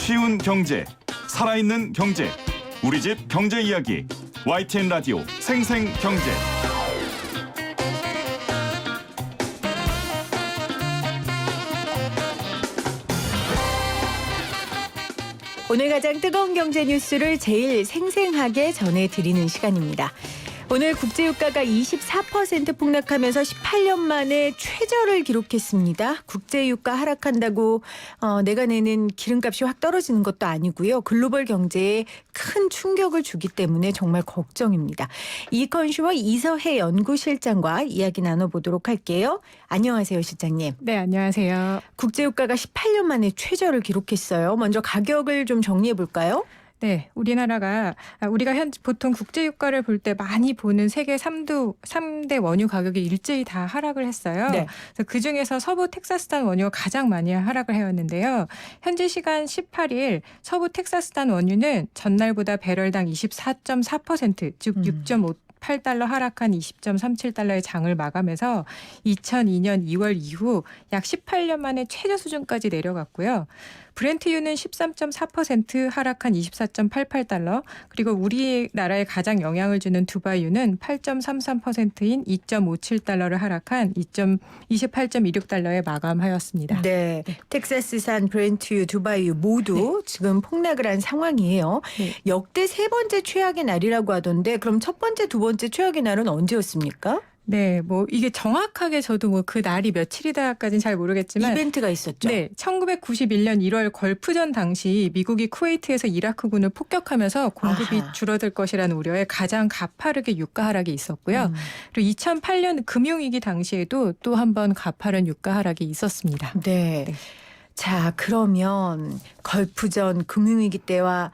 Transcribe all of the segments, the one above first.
쉬운 경제, 살아있는 경제, 우리 집 경제 이야기, YTN 라디오 생생경제. 오늘 가장 뜨거운 경제 뉴스를 제일 생생하게 전해드리는 시간입니다. 오늘 국제유가가 24% 폭락하면서 18년 만에 최저를 기록했습니다. 국제유가 하락한다고 내가 내는 기름값이 확 떨어지는 것도 아니고요. 글로벌 경제에 큰 충격을 주기 때문에 정말 걱정입니다. 이컨슈머 이서혜 연구실장과 이야기 나눠보도록 할게요. 안녕하세요, 실장님. 네, 안녕하세요. 국제유가가 18년 만에 최저를 기록했어요. 먼저 가격을 좀 정리해 볼까요? 네, 우리가 보통 국제유가를 볼 때 많이 보는 세계 3대 원유 가격이 일제히 다 하락을 했어요. 네. 그래서 그중에서 서부 텍사스산 원유가 가장 많이 하락을 해왔는데요. 현지 시간 18일 서부 텍사스산 원유는 전날보다 배럴당 24.4%, 즉 6.58달러 하락한 20.37달러의 장을 마감해서 2002년 2월 이후 약 18년 만에 최저 수준까지 내려갔고요. 브렌트유는 13.4% 하락한 24.88달러, 그리고 우리나라에 가장 영향을 주는 두바이유는 8.33%인 2.57달러를 하락한 28.26달러에 마감하였습니다. 네, 텍사스산 브렌트유, 두바이유 모두 지금 폭락을 한 상황이에요. 네. 역대 세 번째 최악의 날이라고 하던데 그럼 첫 번째, 두 번째 최악의 날은 언제였습니까? 네, 이게 정확하게 저도 그 날이 며칠이다까지는 잘 모르겠지만 이벤트가 있었죠. 네, 1991년 1월 걸프전 당시 미국이 쿠웨이트에서 이라크군을 폭격하면서 공급이 아하. 줄어들 것이라는 우려에 가장 가파르게 유가 하락이 있었고요. 그리고 2008년 금융위기 당시에도 또 한 번 가파른 유가 하락이 있었습니다. 네. 네. 자, 그러면 걸프전 금융위기 때와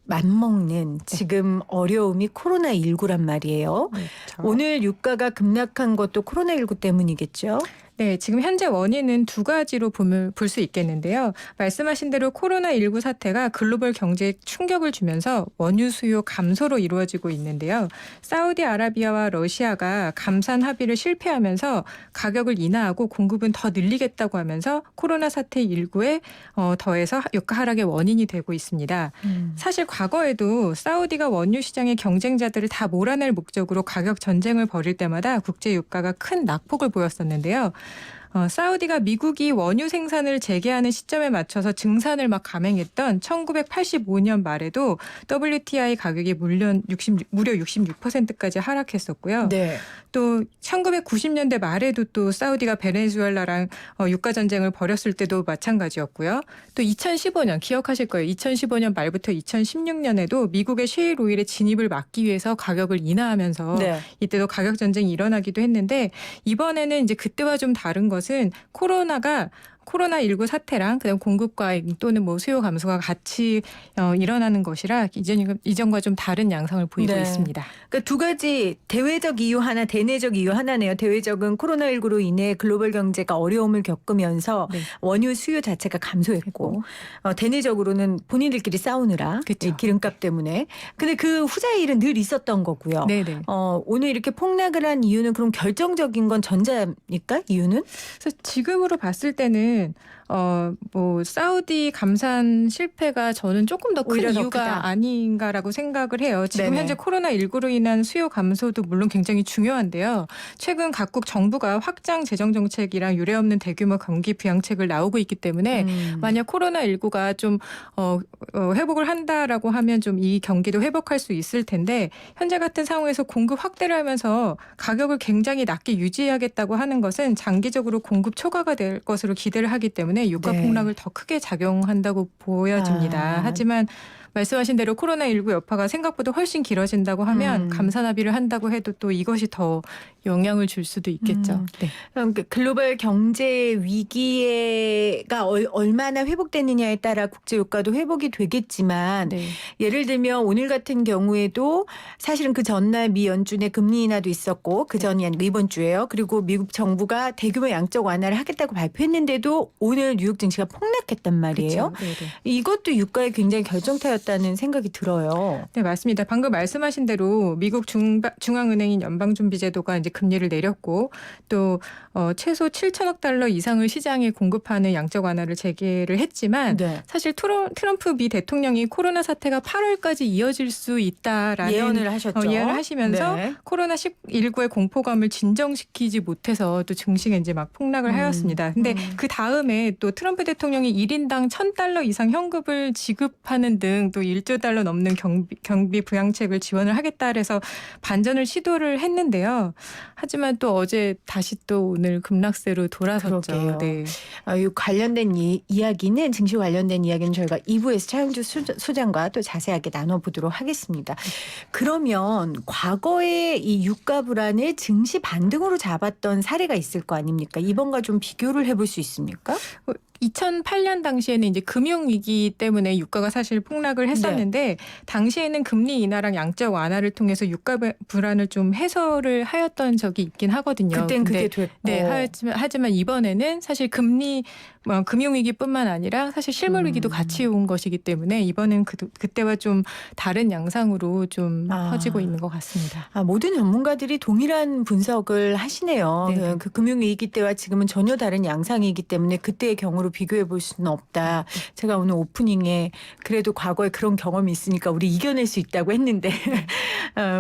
맞먹는 지금 어려움이 코로나19란 말이에요. 그렇죠. 오늘 유가가 급락한 것도 코로나19 때문이겠죠? 네, 지금 현재 원인은 두 가지로 볼 수 있겠는데요. 말씀하신 대로 코로나19 사태가 글로벌 경제에 충격을 주면서 원유 수요 감소로 이루어지고 있는데요. 사우디아라비아와 러시아가 감산 합의를 실패하면서 가격을 인하하고 공급은 더 늘리겠다고 하면서 코로나 사태 일구에 더해서 유가 하락의 원인이 되고 있습니다. 사실 과거에도 사우디가 원유 시장의 경쟁자들을 다 몰아낼 목적으로 가격 전쟁을 벌일 때마다 국제 유가가 큰 낙폭을 보였었는데요. 사우디가 미국이 원유 생산을 재개하는 시점에 맞춰서 증산을 막 감행했던 1985년 말에도 WTI 가격이 무려 66%까지 하락했었고요. 네. 또 1990년대 말에도 또 사우디가 베네수엘라랑 유가 전쟁을 벌였을 때도 마찬가지였고요. 또 2015년 기억하실 거예요. 2015년 말부터 2016년에도 미국의 셰일 오일의 진입을 막기 위해서 가격을 인하하면서 네. 이때도 가격 전쟁이 일어나기도 했는데 이번에는 이제 그때와 좀 다른 것은 코로나19 사태랑 그다음 공급과 또는 수요 감소가 같이 일어나는 것이라 이전과 좀 다른 양상을 보이고 네. 있습니다. 그러니까 두 가지 대외적 이유 하나, 대내적 이유 하나네요. 대외적은 코로나19로 인해 글로벌 경제가 어려움을 겪으면서 네. 원유 수요 자체가 감소했고 대내적으로는 본인들끼리 싸우느라 그쵸. 이 기름값 때문에. 근데 그 후자의 일은 늘 있었던 거고요. 네네. 오늘 이렇게 폭락을 한 이유는 그럼 결정적인 건 전자입니까? 이유는? 그래서 지금으로 봤을 때는 사우디 감산 실패가 저는 조금 더 큰 오히려 더 이유가 크다. 아닌가라고 생각을 해요. 지금 네네. 현재 코로나19로 인한 수요 감소도 물론 굉장히 중요한데요. 최근 각국 정부가 확장 재정 정책이랑 유례없는 대규모 경기 부양책을 나오고 있기 때문에 만약 코로나19가 좀 회복을 한다라고 하면 좀 이 경기도 회복할 수 있을 텐데 현재 같은 상황에서 공급 확대를 하면서 가격을 굉장히 낮게 유지하겠다고 하는 것은 장기적으로 공급 초과가 될 것으로 기대를 하기 때문에 유가 네. 폭락을 더 크게 작용한다고 보여집니다. 하지만 말씀하신 대로 코로나19 여파가 생각보다 훨씬 길어진다고 하면 감산 합의를 한다고 해도 또 이것이 더 영향을 줄 수도 있겠죠. 네. 그러니까 글로벌 경제 위기가 얼마나 회복되느냐에 따라 국제유가도 회복이 되겠지만 네. 예를 들면 오늘 같은 경우에도 사실은 그 전날 미 연준의 금리 인하도 있었고 그 전이 아니고 이번 주에요. 그리고 미국 정부가 대규모 양적 완화를 하겠다고 발표했는데도 오늘 뉴욕 증시가 폭락했단 말이에요. 그렇죠. 네네. 이것도 유가의 굉장히 결정타였던 있었다는 생각이 들어요. 네, 맞습니다. 방금 말씀하신 대로 미국 중앙은행인 연방준비제도가 이제 금리를 내렸고 또 최소 7천억 달러 이상을 시장에 공급하는 양적 완화를 재개를 했지만 네. 사실 트럼프 미 대통령이 코로나 사태가 8월까지 이어질 수 있다라는 예언을 하셨죠. 예언을 하시면서 네. 코로나19의 공포감을 진정시키지 못해서 또 증시가 이제 막 폭락을 하였습니다. 근데 그 다음에 또 트럼프 대통령이 1인당 1,000달러 이상 현금을 지급하는 등 또 1조 달러 넘는 경비 부양책을 지원을 하겠다 해서 반전을 시도를 했는데요. 하지만 또 어제 다시 또 오늘 급락세로 돌아섰죠. 그러게요. 네. 이 관련된 이야기는 증시 관련된 이야기는 저희가 2부에서 차영주 소장과 또 자세하게 나눠보도록 하겠습니다. 그러면 과거에 이 유가 불안을 증시 반등으로 잡았던 사례가 있을 거 아닙니까? 이번과 좀 비교를 해볼 수 있습니까? 2008년 당시에는 이제 금융위기 때문에 유가가 사실 폭락을 했었는데 당시에는 금리 인하랑 양적 완화를 통해서 유가 불안을 좀 해소를 하였던 적이 있긴 하거든요. 그땐 그게 됐고. 네, 하지만 이번에는 사실 금융위기뿐만 아니라 사실 실물위기도 같이 온 것이기 때문에 이번엔 그때와 좀 다른 양상으로 좀 퍼지고 있는 것 같습니다. 모든 전문가들이 동일한 분석을 하시네요. 네. 그 금융위기 때와 지금은 전혀 다른 양상이기 때문에 그때의 경우로 비교해 볼 수는 없다. 제가 오늘 오프닝에 그래도 과거에 그런 경험이 있으니까 우리 이겨낼 수 있다고 했는데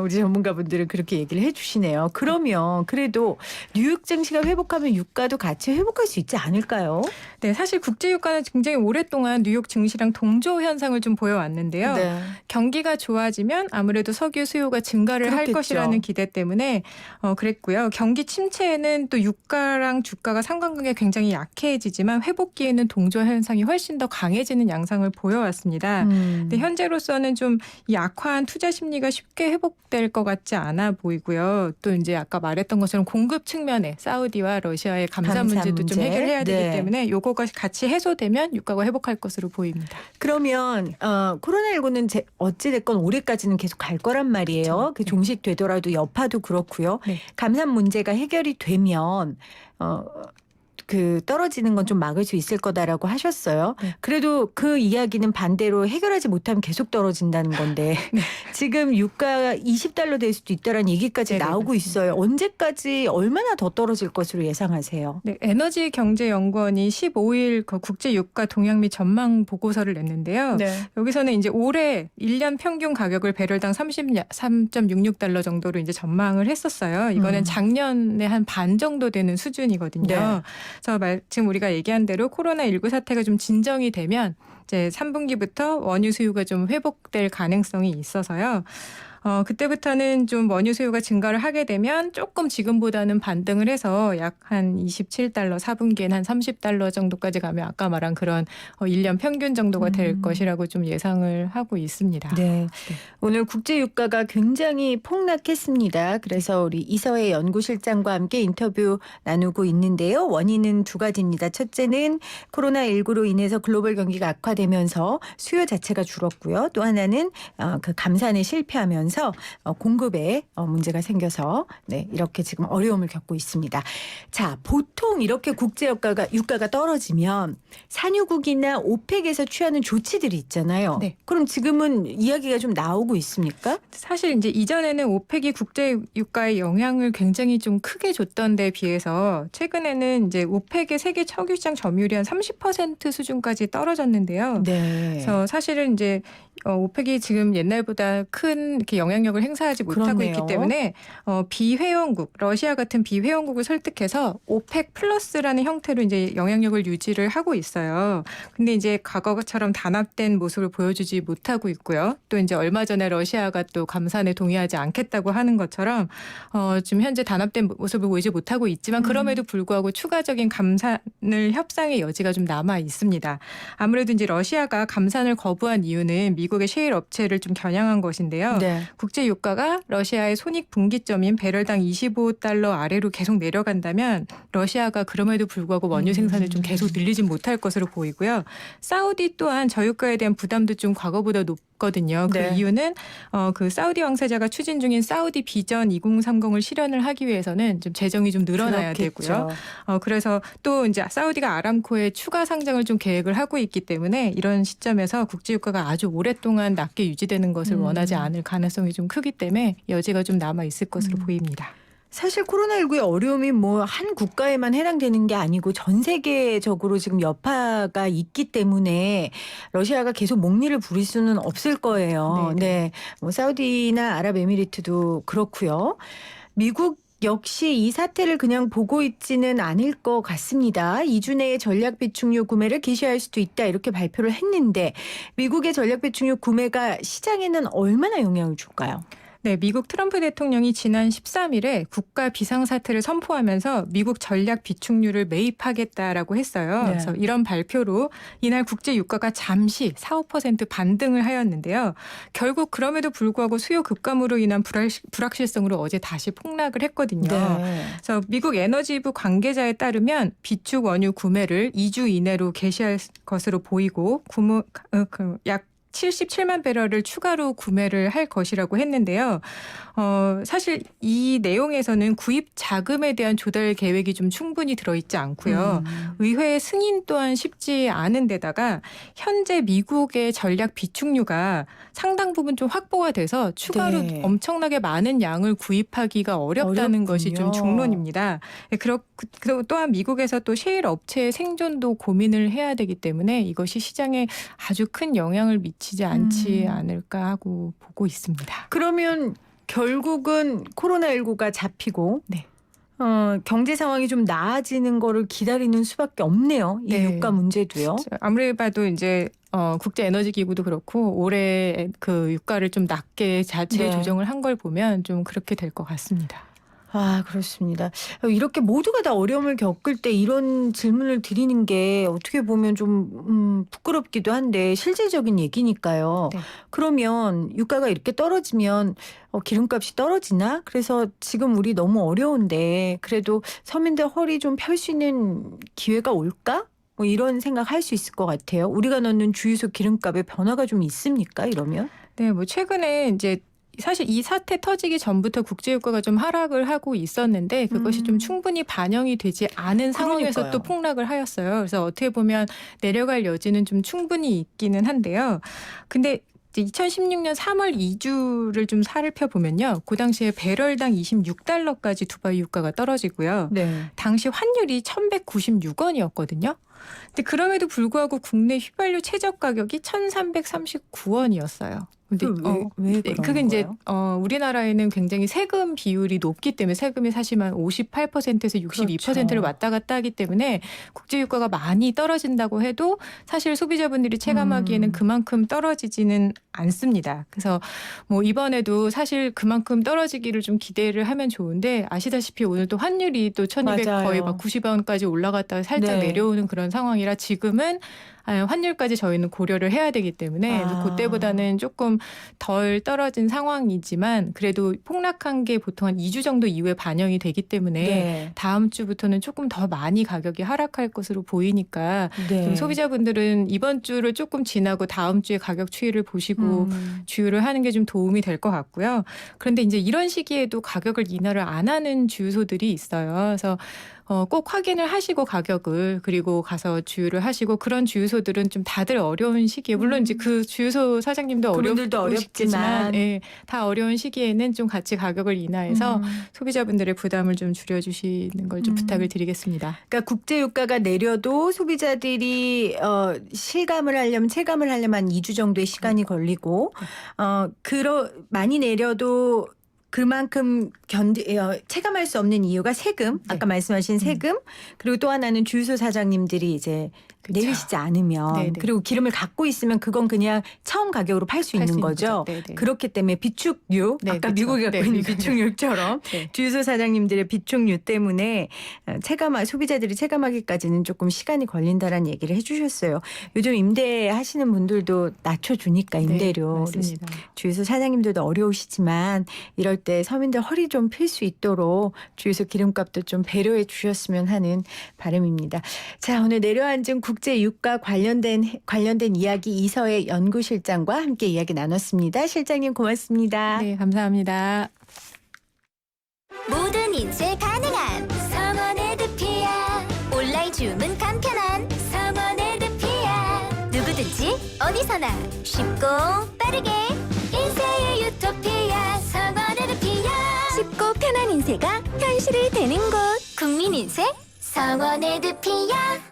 우리 전문가분들은 그렇게 얘기를 해 주시네요. 그러면 그래도 뉴욕 증시가 회복하면 유가도 같이 회복할 수 있지 않을까요? 네, 사실 국제유가는 굉장히 오랫동안 뉴욕 증시랑 동조 현상을 좀 보여왔는데요. 네. 경기가 좋아지면 아무래도 석유 수요가 증가를 그렇겠죠. 할 것이라는 기대 때문에 그랬고요. 경기 침체에는 또 유가랑 주가가 상관관계가 굉장히 약해지지만 회복기에는 동조 현상이 훨씬 더 강해지는 양상을 보여왔습니다. 근데 현재로서는 좀 이 악화한 투자 심리가 쉽게 회복될 것 같지 않아 보이고요. 또 이제 아까 말했던 것처럼 공급 측면에 사우디와 러시아의 감산 문제도 좀 해결해야 되기 네. 때문에 요거가 같이 해소되면 유가가 회복할 것으로 보입니다. 그러면 코로나19는 어찌됐건 올해까지는 계속 갈 거란 말이에요. 그렇죠. 그 종식되더라도 여파도 그렇고요. 네. 감산 문제가 해결이 되면 그 떨어지는 건 좀 막을 수 있을 거다라고 하셨어요. 네. 그래도 그 이야기는 반대로 해결하지 못하면 계속 떨어진다는 건데 네. 지금 유가가 20달러 될 수도 있다라는 얘기까지 네네, 나오고 맞습니다. 있어요. 언제까지 얼마나 더 떨어질 것으로 예상하세요? 네, 에너지경제연구원이 15일 그 국제 유가 동향 및 전망 보고서를 냈는데요. 네. 여기서는 이제 올해 1년 평균 가격을 배럴당 33.66달러 정도로 이제 전망을 했었어요. 이거는 작년에 한 반 정도 되는 수준이거든요. 네. 그래서 지금 우리가 얘기한 대로 코로나19 사태가 좀 진정이 되면 이제 3분기부터 원유 수요가 좀 회복될 가능성이 있어서요. 그때부터는 좀 원유 수요가 증가를 하게 되면 조금 지금보다는 반등을 해서 약 한 27달러, 4분기엔 한 30달러 정도까지 가면 아까 말한 그런 1년 평균 정도가 될 것이라고 좀 예상을 하고 있습니다. 네. 오늘 국제 유가가 굉장히 폭락했습니다. 그래서 우리 이서혜 연구실장과 함께 인터뷰 나누고 있는데요. 원인은 두 가지입니다. 첫째는 코로나19로 인해서 글로벌 경기가 악화되면서 수요 자체가 줄었고요. 또 하나는 그 감산에 실패하면서 공급에 문제가 생겨서 네, 이렇게 지금 어려움을 겪고 있습니다. 자, 보통 이렇게 국제 유가가 떨어지면 산유국이나 오펙에서 취하는 조치들이 있잖아요. 네. 그럼 지금은 이야기가 좀 나오고 있습니까? 사실 이제 이전에는 오펙이 국제 유가에 영향을 굉장히 좀 크게 줬던 데 비해서 최근에는 이제 오펙의 세계 석유 시장 점유율이 한 30% 수준까지 떨어졌는데요. 네. 그래서 사실은 이제 오펙이 지금 옛날보다 큰 이렇게 영향력을 행사하지 못하고 그렇네요. 있기 때문에 비회원국, 러시아 같은 비회원국을 설득해서 오펙 플러스라는 형태로 이제 영향력을 유지를 하고 있어요. 근데 이제 과거처럼 단합된 모습을 보여주지 못하고 있고요. 또 이제 얼마 전에 러시아가 또 감산에 동의하지 않겠다고 하는 것처럼 지금 현재 단합된 모습을 보이지 못하고 있지만 그럼에도 불구하고 추가적인 감산을 협상의 여지가 좀 남아 있습니다. 아무래도 이제 러시아가 감산을 거부한 이유는 미국의 셰일 업체를 좀 겨냥한 것인데요. 네. 국제 유가가 러시아의 손익 분기점인 배럴당 25달러 아래로 계속 내려간다면 러시아가 그럼에도 불구하고 원유 생산을 좀 계속 늘리진 못할 것으로 보이고요. 사우디 또한 저유가에 대한 부담도 좀 과거보다 높고 있거든요. 그 네. 이유는 그 사우디 왕세자가 추진 중인 사우디 비전 2030을 실현을 하기 위해서는 좀 재정이 좀 늘어나야 그렇겠죠. 되고요. 그래서 또 이제 사우디가 아람코의 추가 상장을 좀 계획을 하고 있기 때문에 이런 시점에서 국제 유가가 아주 오랫동안 낮게 유지되는 것을 원하지 않을 가능성이 좀 크기 때문에 여지가 좀 남아 있을 것으로 보입니다. 사실 코로나19의 어려움이 뭐 한 국가에만 해당되는 게 아니고 전 세계적으로 지금 여파가 있기 때문에 러시아가 계속 목리를 부릴 수는 없을 거예요. 네네. 네, 뭐 사우디나 아랍에미리트도 그렇고요. 미국 역시 이 사태를 그냥 보고 있지는 않을 것 같습니다. 2주 내에 전략 비축유 구매를 개시할 수도 있다 이렇게 발표를 했는데 미국의 전략 비축유 구매가 시장에는 얼마나 영향을 줄까요? 네, 미국 트럼프 대통령이 지난 13일에 국가 비상사태를 선포하면서 미국 전략 비축유를 매입하겠다라고 했어요. 네. 그래서 이런 발표로 이날 국제 유가가 잠시 4~5% 반등을 하였는데요. 결국 그럼에도 불구하고 수요 급감으로 인한 불확실성으로 어제 다시 폭락을 했거든요. 네. 그래서 미국 에너지부 관계자에 따르면 비축 원유 구매를 2주 이내로 개시할 것으로 보이고 약 77만 배럴을 추가로 구매를 할 것이라고 했는데요. 사실 이 내용에서는 구입 자금에 대한 조달 계획이 좀 충분히 들어있지 않고요. 의회의 승인 또한 쉽지 않은 데다가 현재 미국의 전략 비축유가 상당 부분 좀 확보가 돼서 추가로 네. 엄청나게 많은 양을 구입하기가 어렵다는 것이 좀 어렵군요. 중론입니다. 그리고 또한 미국에서 또 셰일 업체의 생존도 고민을 해야 되기 때문에 이것이 시장에 아주 큰 영향을 미치지 않지 않을까 하고 보고 있습니다. 그러면 결국은 코로나19가 잡히고 네. 경제 상황이 좀 나아지는 거를 기다리는 수밖에 없네요. 이 네. 유가 문제도요. 아무리 봐도 이제 국제 에너지 기구도 그렇고 올해 그 유가를 좀 낮게 자체 네. 조정을 한 걸 보면 좀 그렇게 될 것 같습니다. 아, 그렇습니다. 이렇게 모두가 다 어려움을 겪을 때 이런 질문을 드리는 게 어떻게 보면 좀 부끄럽기도 한데 실질적인 얘기니까요. 네. 그러면 유가가 이렇게 떨어지면 기름값이 떨어지나? 그래서 지금 우리 너무 어려운데 그래도 서민들 허리 좀 펼 수 있는 기회가 올까? 뭐 이런 생각할 수 있을 것 같아요. 우리가 넣는 주유소 기름값에 변화가 좀 있습니까? 이러면? 네, 뭐 최근에 이제 사실 이 사태 터지기 전부터 국제유가가 좀 하락을 하고 있었는데 그것이 좀 충분히 반영이 되지 않은 상황에서 그러니까요. 또 폭락을 하였어요. 그래서 어떻게 보면 내려갈 여지는 좀 충분히 있기는 한데요. 근데 2016년 3월 2주를 좀 살펴보면요. 그 당시에 배럴당 26달러까지 두바이 유가가 떨어지고요. 네. 당시 환율이 1,196원이었거든요. 근데 그럼에도 불구하고 국내 휘발유 최저 가격이 1,339원이었어요. 근데 왜 그런 그게 이제 거예요? 우리나라에는 굉장히 세금 비율이 높기 때문에 세금이 사실 한 58%에서 62%를 그렇죠. 왔다 갔다 하기 때문에 국제 유가가 많이 떨어진다고 해도 사실 소비자분들이 체감하기에는 그만큼 떨어지지는 않습니다. 그래서 뭐 이번에도 사실 그만큼 떨어지기를 좀 기대를 하면 좋은데 아시다시피 오늘 또 환율이 또 1,200 맞아요. 거의 막 90원까지 올라갔다가 살짝 네. 내려오는 그런 상황이라 지금은 환율까지 저희는 고려를 해야 되기 때문에 그때보다는 조금 덜 떨어진 상황이지만 그래도 폭락한 게 보통 한 2주 정도 이후에 반영이 되기 때문에 네. 다음 주부터는 조금 더 많이 가격이 하락할 것으로 보이니까 네. 좀 소비자분들은 이번 주를 조금 지나고 다음 주에 가격 추이를 보시고 주유를 하는 게 좀 도움이 될 것 같고요. 그런데 이제 이런 시기에도 가격을 인하를 안 하는 주유소들이 있어요. 그래서 꼭 확인을 하시고 가격을 그리고 가서 주유를 하시고 그런 주유소들은 좀 다들 어려운 시기에 물론 이제 그 주유소 사장님도 그분들도 어렵지만. 예, 다 어려운 시기에는 좀 같이 가격을 인하해서 소비자분들의 부담을 좀 줄여주시는 걸 좀 부탁을 드리겠습니다. 그러니까 국제 유가가 내려도 소비자들이 실감을 하려면 체감을 하려면 한 2주 정도의 시간이 걸리고 많이 내려도 그만큼 체감할 수 없는 이유가 세금, 네. 아까 말씀하신 세금, 그리고 또 하나는 주유소 사장님들이 이제 그쵸. 내리시지 않으면 네네. 그리고 기름을 갖고 있으면 그건 그냥 처음 가격으로 팔 수 있는 거죠. 네네. 그렇기 때문에 비축유, 네, 아까 그쵸. 미국이 갖고 네, 있는 미국이. 비축유처럼 네. 주유소 사장님들의 비축유 때문에 소비자들이 체감하기까지는 조금 시간이 걸린다라는 얘기를 해주셨어요. 요즘 임대하시는 분들도 낮춰주니까 임대료. 네, 맞습니다. 주유소 사장님들도 어려우시지만 이럴 때 서민들 허리 좀 필 수 있도록 주유소 기름값도 좀 배려해 주셨으면 하는 바람입니다. 자, 오늘 내려앉은 국제유가 관련된 이야기 이서혜 연구실장과 함께 이야기 나눴습니다. 실장님 고맙습니다. 네, 감사합니다. 모든 인쇄 가능한 성원 에드피아. 온라인 주문 간편한 성원 에드피아. 누구든지 어디서나 쉽고 빠르게 인쇄의 유토피아. 성원 에드피아. 쉽고 편한 인쇄가 현실이 되는 곳. 국민인쇄 성원 에드피아.